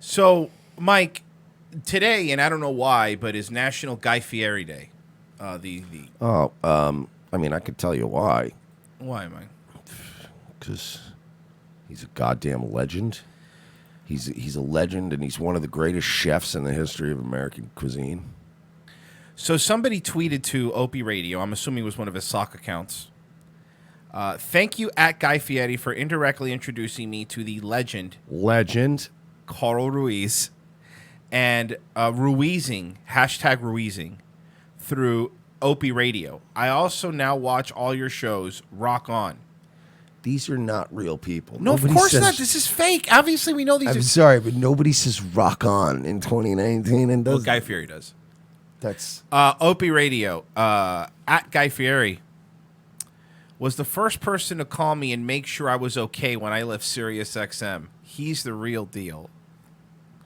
So, Mike, today, and I don't know why, but is National Guy Fieri Day. I mean, I could tell you why. Why, Mike? Because he's a goddamn legend. He's a legend, and he's one of the greatest chefs in the history of American cuisine. So somebody tweeted to Opie Radio, I'm assuming it was one of his sock accounts. Thank you at Guy Fieri for indirectly introducing me to the legend Carl Ruiz and Ruizing, #Ruizing, through Opie Radio. I also now watch all your shows. Rock on. These are not real people. No, Nobody of course says, not. This is fake. Obviously, we know these I'm are... sorry, but nobody says rock on in 2019 and does. Well, Guy Fieri does. That's Opie Radio, at Guy Fieri, was the first person to call me and make sure I was okay when I left Sirius XM. He's the real deal.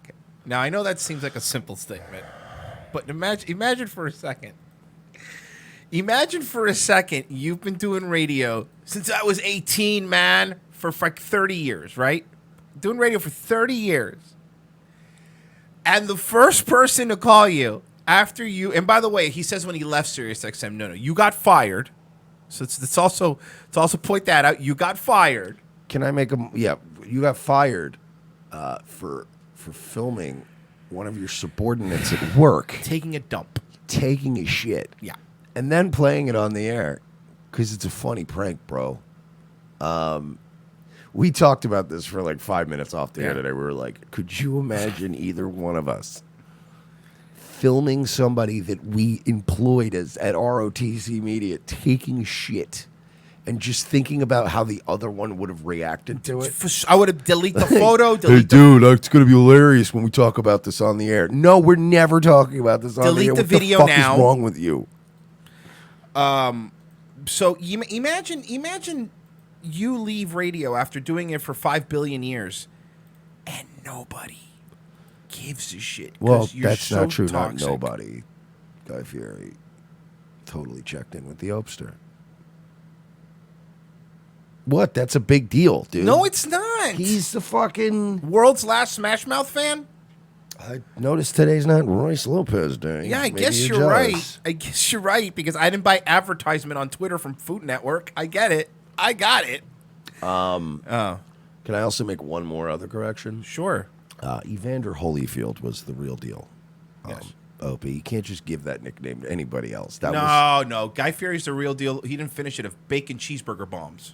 Okay. Now, I know that seems like a simple statement, but imagine for a second. Imagine for a second you've been doing radio since I was 18, man, for like 30 years, right? Doing radio for 30 years. And the first person to call you after you, and by the way, he says when he left Sirius XM, no, you got fired. So it's also point that out. You got fired. Can I make a? Yeah, you got fired for filming one of your subordinates at work Taking a dump. taking a shit. Yeah. And then playing it on the air because it's a funny prank, bro. We talked about this for like 5 minutes off the air today. We were like, could you imagine either one of us filming somebody that we employed at ROTC Media taking shit and just thinking about how the other one would have reacted to it? I would have deleted the photo. Hey, dude, it's going to be hilarious when we talk about this on the air. No, we're never talking about this on the air. Delete the what video the fuck now. is wrong with you? So you imagine you leave radio after doing it for 5 billion years, and nobody gives a shit. Well, you're that's so not true. toxic. Not nobody. Guy Fieri totally checked in with the Opster. What? That's a big deal, dude. No, it's not. He's the fucking world's last Smash Mouth fan. I noticed today's not Royce Lopez Day. Yeah, I Maybe guess you're jealous. right. I guess you're right because I didn't buy advertisement on Twitter from Food Network. I get it. I got it. Can I also make one more other correction? Sure. Evander Holyfield was the real deal. Yes. Opie, you can't just give that nickname to anybody else. No. Guy Fieri's the real deal. He didn't finish it of bacon cheeseburger bombs.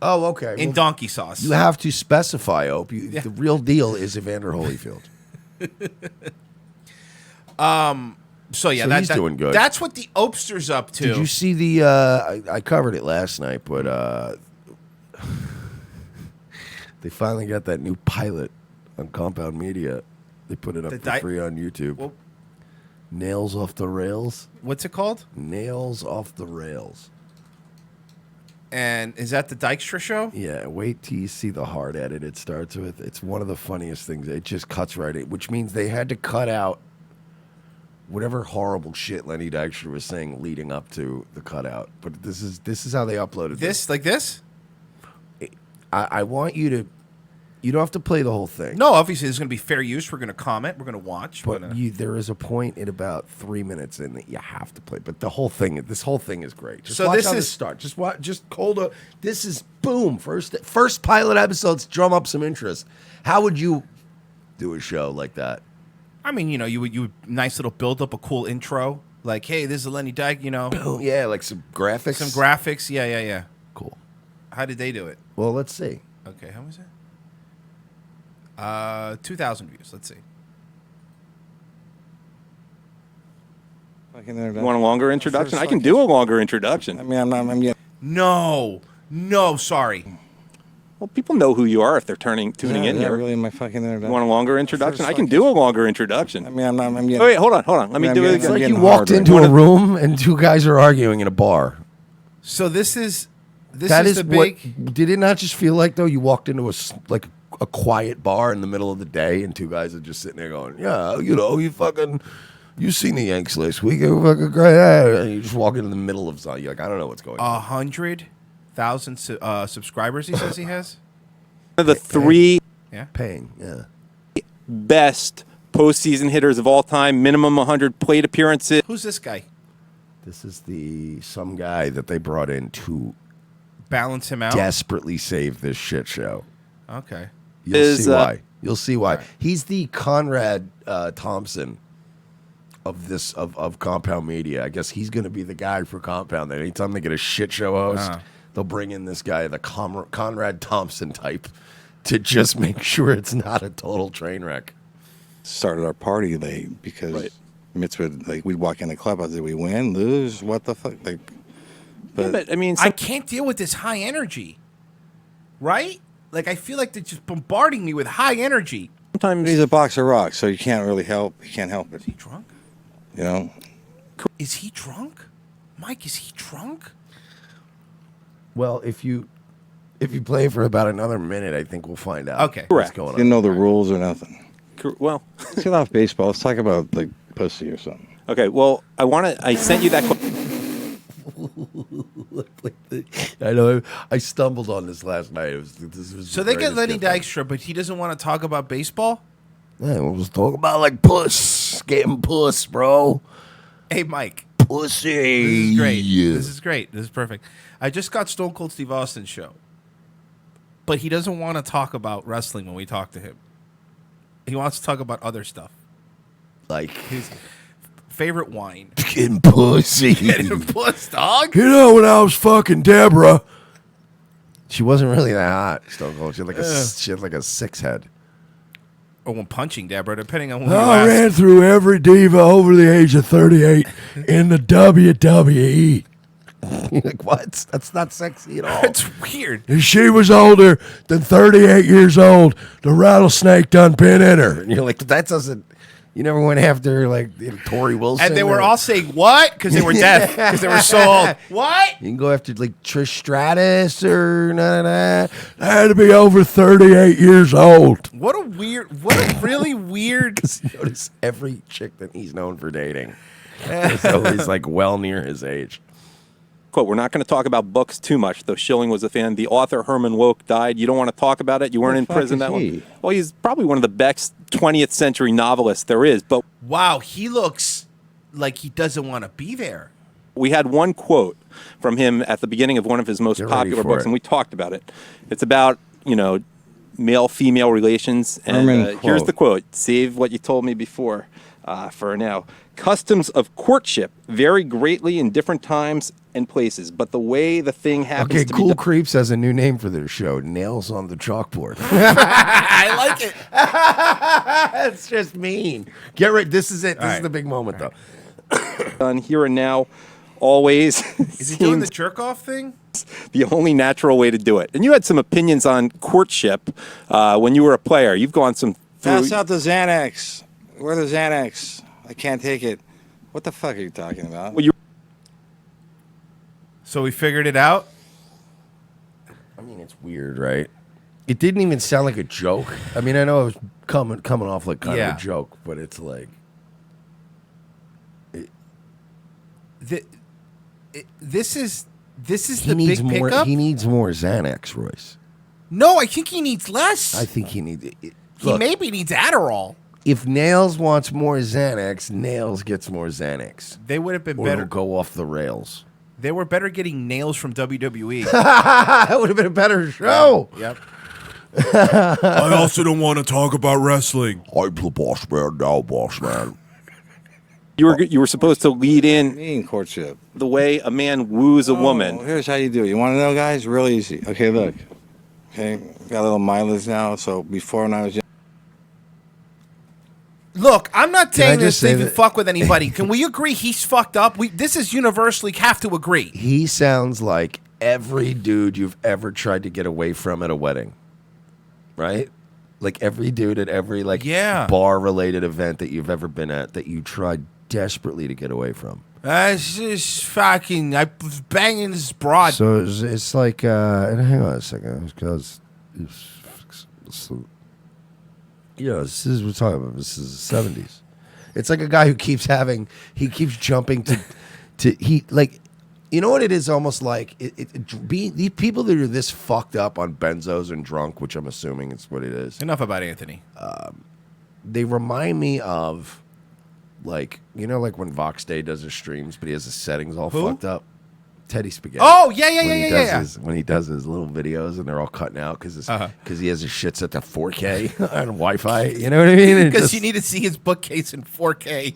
Oh, okay. In donkey sauce. You have to specify, Opie. Yeah. The real deal is Evander Holyfield. So yeah, he's doing good. That's what the Opster's up to. Did you see the? I covered it last night, but they finally got that new pilot on Compound Media. They put it up for free on YouTube. Well, Nails Off the Rails. What's it called? Nails Off the Rails. And is that the Dykstra show? Yeah, wait till you see the hard edit it starts with. It's one of the funniest things. It just cuts right in, which means they had to cut out whatever horrible shit Lenny Dykstra was saying leading up to the cutout. But this is how they uploaded this. Like this? I want you to. You don't have to play the whole thing. No, obviously there's going to be fair use. We're going to comment. We're going to watch. But there is a point in about 3 minutes in that you have to play. But this whole thing is great. Just watch how this start. Just watch. Just hold up. This is boom. First pilot episodes. Drum up some interest. How would you do a show like that? I mean, you would nice little build up, a cool intro. Like, hey, this is Lenny Dyke. Boom. Yeah, like some graphics. Yeah. Cool. How did they do it? Well, let's see. Okay, how was it? 2,000 views. Let's see. You want a longer introduction? I can do a longer introduction. I mean, No, sorry. Well, people know who you are if they're tuning in here. Really, my fucking introduction. You want a longer introduction? I can do a longer introduction. I mean, I'm Oh, wait, hold on. Let me do it It's again. like you walked into a room and two guys are arguing in a bar. So this is the big. What, did it not just feel like though you walked into a quiet bar in the middle of the day and two guys are just sitting there going, yeah, you seen the Yanks last week? It was fucking great. And you just walk into the middle of something. You're like, I don't know what's going on. 100,000 subscribers. He says he has. The three. Yeah. Paying. Yeah. best postseason hitters of all time, minimum 100 plate appearances. Who's this guy? This is some guy that they brought in to Balance him out. desperately save this shit show. Okay. You'll see why. You'll see why. Right. He's the Conrad Thompson of Compound Media. I guess he's going to be the guy for Compound. That anytime they get a shit show host, they'll bring in this guy, the Conrad Thompson type, to just make sure it's not a total train wreck. Started our party late because Mitch would we'd walk in the clubhouse. Did we win, lose? What the fuck? But I mean, I can't deal with this high energy, right? Like I feel like they're just bombarding me with high energy. Sometimes he's a box of rocks, so you can't really help. You can't help it. Is he drunk? You know? Is he drunk? Mike, is he drunk? Well, if you play for about another minute, I think we'll find out. Okay, what's going on. You didn't know the rules or nothing. Well, let's get off baseball. Let's talk about pussy or something. Okay. Well, I sent you that. I know. I stumbled on this last night. This was so they get Lenny Dykstra, but he doesn't want to talk about baseball? Yeah, we'll just talk about puss. Getting puss, bro. Hey, Mike. Pussy. This is great. This is great. This is perfect. I just got Stone Cold Steve Austin's show. But he doesn't want to talk about wrestling when we talk to him. He wants to talk about other stuff. Like his favorite wine. Getting pussy. Getting puss, dog. You know, when I was fucking Deborah, she wasn't really that hot. Stone Cold. She had like a 6 head. Or when punching Deborah, depending on who I ran through every diva over the age of 38 in the WWE. You're like, what? That's not sexy at all. It's weird. If she was older than 38 years old, the rattlesnake done been in her. And you're like, that doesn't... You never went after, Tori Wilson? And they were all saying, what? Because they were deaf. Because they were so old. What? You can go after, Trish Stratus or I had to be over 38 years old. What a really weird... Because notice every chick that he's known for dating is always, well near his age. Quote, we're not going to talk about books too much, though Schilling was a fan. The author Herman Wouk died. You don't want to talk about it? You weren't in prison that long? Well, he's probably one of the best 20th century novelists there is. But wow, he looks like he doesn't want to be there. We had one quote from him at the beginning of one of his most popular books, and we talked about it. It's about, male-female relations. And here's the quote. Save what you told me before for now. Customs of courtship vary greatly in different times and places, but the way the thing happens to Cool Creeps has a new name for their show, Nails on the Chalkboard. I like it. It's just mean. Get right. This is it. This is the big moment, though. Done here and now, always. Is he doing the jerk-off thing? The only natural way to do it. And you had some opinions on courtship when you were a player. You've gone some... Pass out the Xanax. Where the Xanax? I can't take it. What the fuck are you talking about? Well, so we figured it out? I mean, it's weird, right? It didn't even sound like a joke. I mean, I know it was coming off like kind of a joke, but it's like... This is the big more, pickup? He needs more Xanax, Royce. No, I think he needs less. I think he needs... He maybe needs Adderall. If Nails wants more Xanax, Nails gets more Xanax. They would have been or better. It'll go off the rails. They were better getting Nails from WWE. That would have been a better show. Yep. I also don't want to talk about wrestling. I'm the boss man now, boss man. You were supposed to lead in courtship. The way a man woos a woman. Here's how you do it. You want to know, guys? Real easy. Okay, look. Okay, got a little mileage now. So before when I was young. Look, I'm not saying this to say even that- fuck with anybody. Can we agree he's fucked up? This is universally have to agree. He sounds like every dude you've ever tried to get away from at a wedding. Right? Like every dude at every bar-related event that you've ever been at that you tried desperately to get away from. It's just fucking... I was banging this broad. So it's like... and hang on a second. Because... this is what we're talking about. This is the 70s. It's like a guy who keeps jumping to you know what it is almost like? These people that are this fucked up on benzos and drunk, which I'm assuming is what it is. Enough about Anthony. they remind me of, like, you know, like when Vox Day does his streams, but he has his settings all fucked up. Teddy Spaghetti. Oh, yeah. When he does his little videos and they're all cutting out because he has his shit set to 4K on Wi-Fi. You know what I mean? Because you need to see his bookcase in 4K.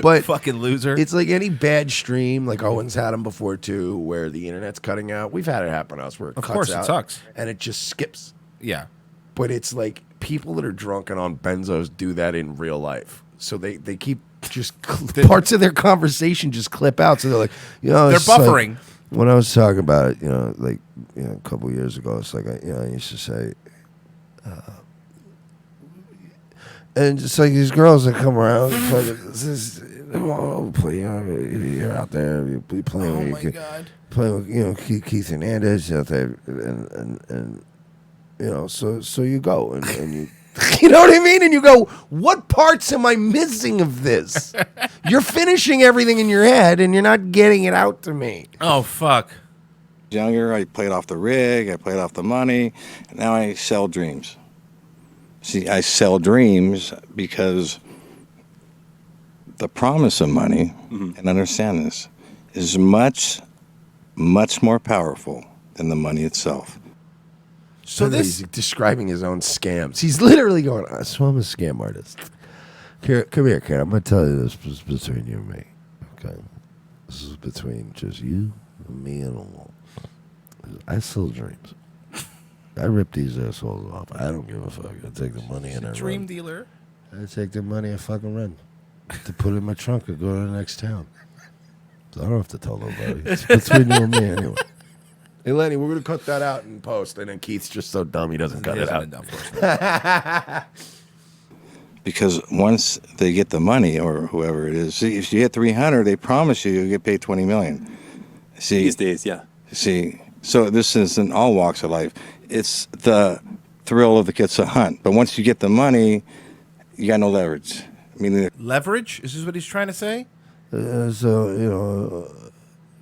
But fucking loser. It's like any bad stream, like Owen's had them before too, where the internet's cutting out. We've had it happen to us where it cuts out. Of course, it sucks. And it just skips. Yeah. But it's like people that are drunk and on benzos do that in real life. So they keep just parts of their conversation just clip out. So they're like, you know, they're buffering. Like, when I was talking about it, you know, like, you know, a couple of years ago, it's like, I used to say, and just like these girls that come around, you're out there, you playing. Oh my God. Playing with, you know, Keith Hernandez out there, and you know, so you go and you. You know what I mean? And you go, what parts am I missing of this? You're finishing everything in your head and you're not getting it out to me. Oh, fuck. Younger, I played off the rig, I played off the money, and now I sell dreams. See, I sell dreams because the promise of money, and understand this, is much, much more powerful than the money itself. So he's describing his own scams. He's literally going, so I'm a scam artist. Here, come here, Karen. I'm going to tell you this is between you and me. Okay? This is between just you and me and a wall. I sell dreams. I rip these assholes off. I don't give a fuck. I take the money and I dream run. dealer. I take the money and fucking run. To put it in my trunk and go to the next town. So I don't have to tell nobody. It's between you and me anyway. Hey, Lenny, we're going to cut that out in post. And then Keith's just so dumb he doesn't cut it out. Because once they get the money, or whoever it is, see, if you hit 300, they promise you'll get paid $20 million. See, these days, yeah. See, so this is in all walks of life. It's the thrill of the kids to hunt. But once you get the money, you got no leverage. I mean, leverage? Is this what he's trying to say? So, you know...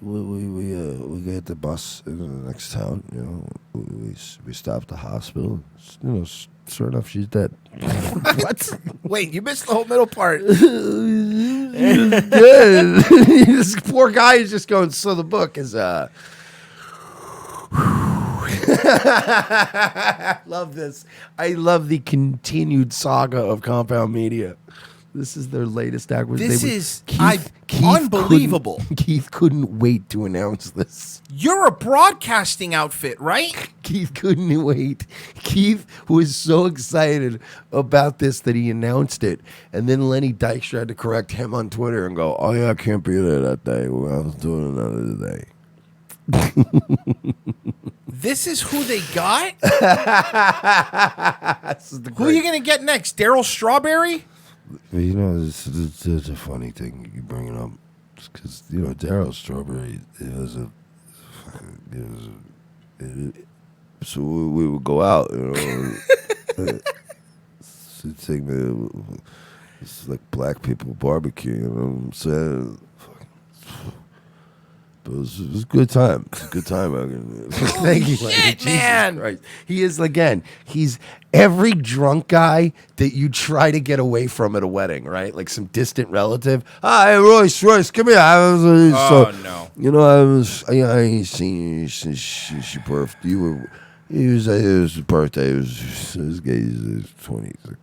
We get the bus in the next town. You know, we stop at the hospital. You know, sure enough, she's dead. What? Wait, you missed the whole middle part. This poor guy is just going. So the book is. Love this. I love the continued saga of Compound Media. This is their latest acquisition. This is unbelievable. Keith couldn't wait to announce this. You're a broadcasting outfit, right? Keith couldn't wait. Keith was so excited about this that he announced it. And then Lenny Dykstra had to correct him on Twitter and go, oh, yeah, I can't be there that day. Well, I was doing another day. This is who they got? Who are you going to get next? Daryl Strawberry? You know, it's a funny thing you bring it up, because you know Daryl Strawberry so we would go out, you know. It's like black people barbecue, you know what I'm saying? But it was a good time. It's a good time. Thank you, shit, man. Christ. He is, again, he's every drunk guy that you try to get away from at a wedding, right? Like some distant relative. Hi, Royce, come here. No. You know, I ain't seen you since your birthday. It was his birthday. It was gay. He was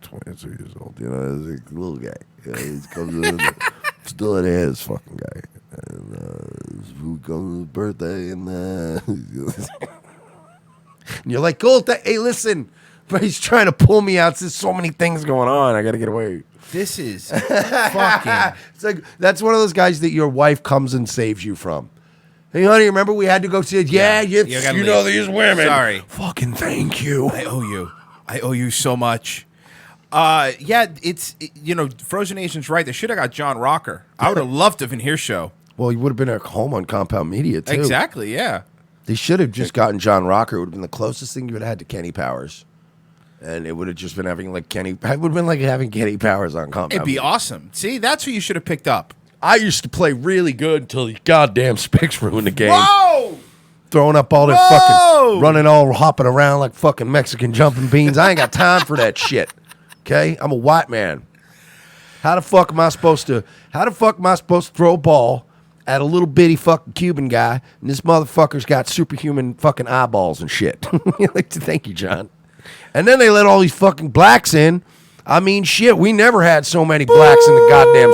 22 years old. You know, he was a little guy. You know, he comes in, still in his fucking guy. And we go to the birthday, and you're like, cool. Hey, listen, but he's trying to pull me out. There's so many things going on. I got to get away. This is fucking. It's like that's one of those guys that your wife comes and saves you from. Hey, honey, remember we had to go see it? Yeah, you know these women. Sorry. Fucking thank you. I owe you so much. Yeah, you know, Frozen Nation's right. They should have got John Rocker. I would have loved to have been his show. Well, he would have been at home on Compound Media, too. Exactly, yeah. They should have just gotten John Rocker. It would have been the closest thing you would have had to Kenny Powers. And it would have just been having like Kenny. It would have been like having Kenny Powers on Compound It'd be Media. awesome. See, that's who you should have picked up. I used to play really good until the goddamn Spics ruined the game. Whoa! Throwing up all their fucking, running all, hopping around like fucking Mexican jumping beans. I ain't got time for that shit. Okay, I'm a white man. How the fuck am I supposed to throw a ball at a little bitty fucking Cuban guy, and this motherfucker's got superhuman fucking eyeballs and shit? Thank you, John. And then they let all these fucking blacks in. I mean, shit, we never had so many blacks in the goddamn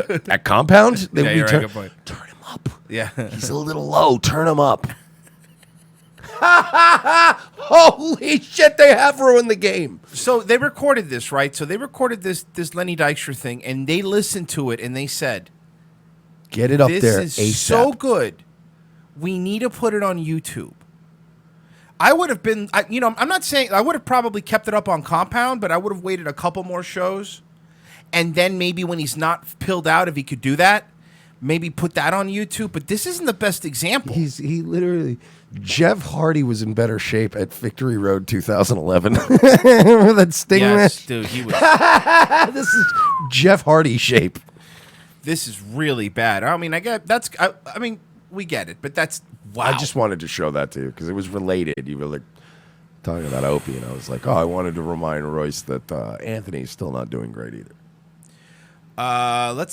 sport. At compounds, they would be good point. turn him up. Yeah. He's a little low. Turn him up. Holy shit, they have ruined the game. So they recorded this, right? So they recorded this Lenny Dykstra thing, and they listened to it, and they said, get it up there This ASAP. is so good. We need to put it on YouTube. I would have been, I'm not saying, I would have probably kept it up on Compound, but I would have waited a couple more shows. And then maybe when he's not pilled out, if he could do that, maybe put that on YouTube. But this isn't the best example. He literally, Jeff Hardy was in better shape at Victory Road 2011. Remember that Sting match? Dude, he was. This is Jeff Hardy shape. This is really bad. I mean, I mean, we get it, but that's wow. I just wanted to show that to you because it was related. You were like talking about Opie, and I was like, oh, I wanted to remind Royce that Anthony's still not doing great either. Let's